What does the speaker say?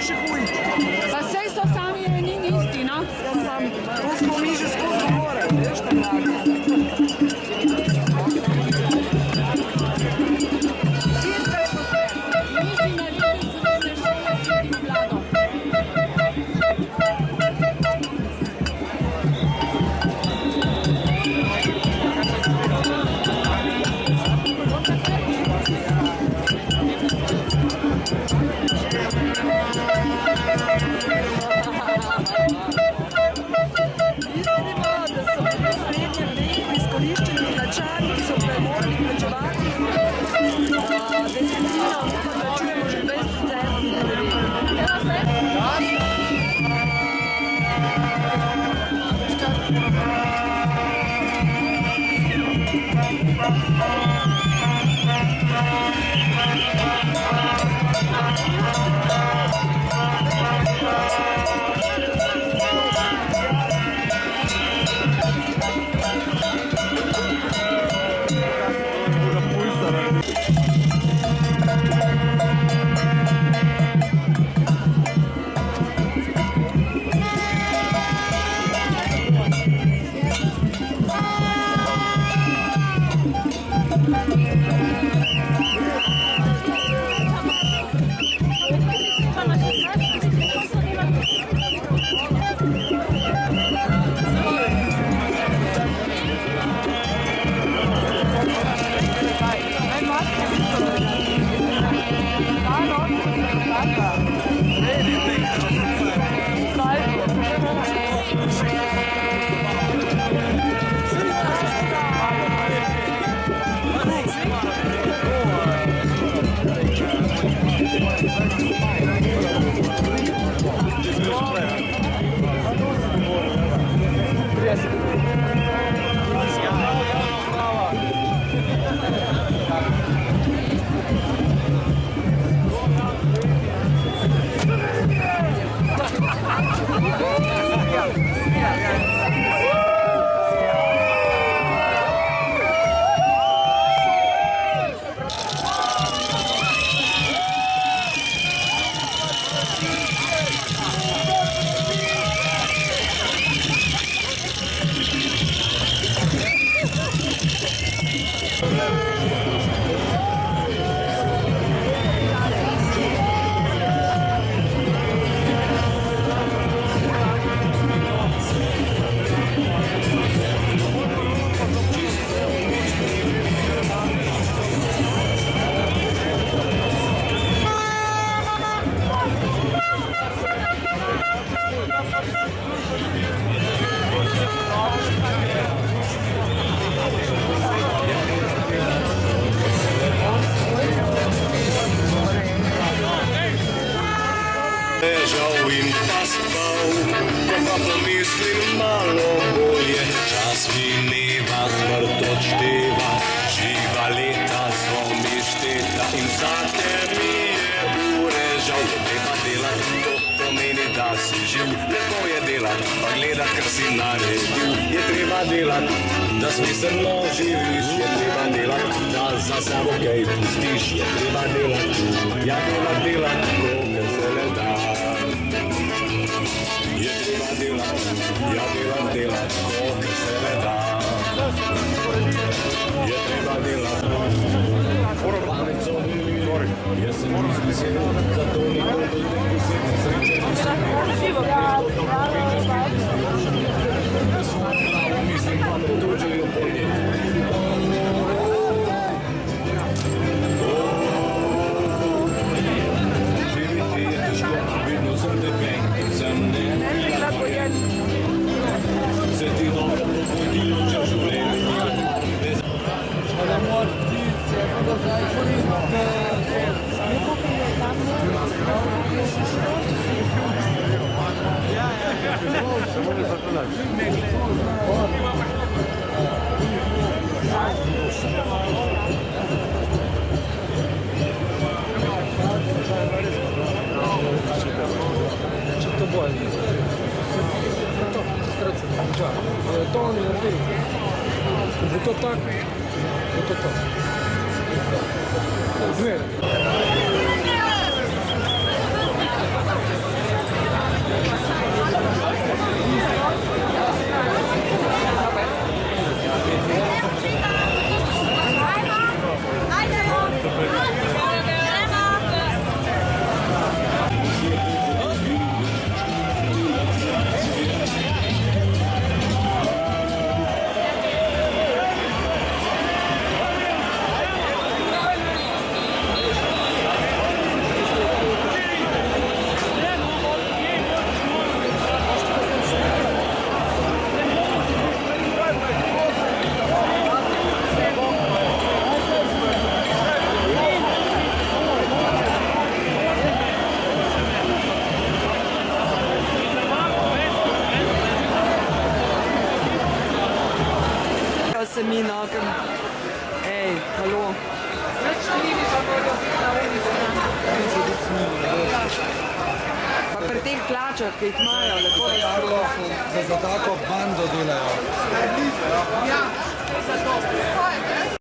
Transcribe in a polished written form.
še huj. Pa sej so sami eni isti, no? Ja, sam, to smo mi že skozi govorili, veš, tako. Ležal in pa spal, ko pa pomislim malo bolje, čas mineva, smrt odšteva, živa leta so mi šteta in zate mi je ure žal. Je treba delati, to pomeni, da si živ, lepo je delati, pa gledat, kar si naredil. Je treba delati, da smiselno živiš, je treba delati, da za sabo kaj pustiš. Je treba delati, ja delati, kolikor se le da. Je treba delati, ja delati, kolikor se le da. Je treba delati, pamet so bili, jaz sem izmislil, zato nikoli do zdaj posebno sreče nisem imel. Mislim, pa me dođejo polje. Živeti je težko, vedno sem deben in sem neprilagojen. Se ti dobro pogodilo, če v življenju ni. Da mora ptice, da zdaj turizmo. To bolj. To oni naredili. Bo to tako, bo to tako. Zmer. teh plačah, ki jih imajo, lepo Da za tako bando delajo.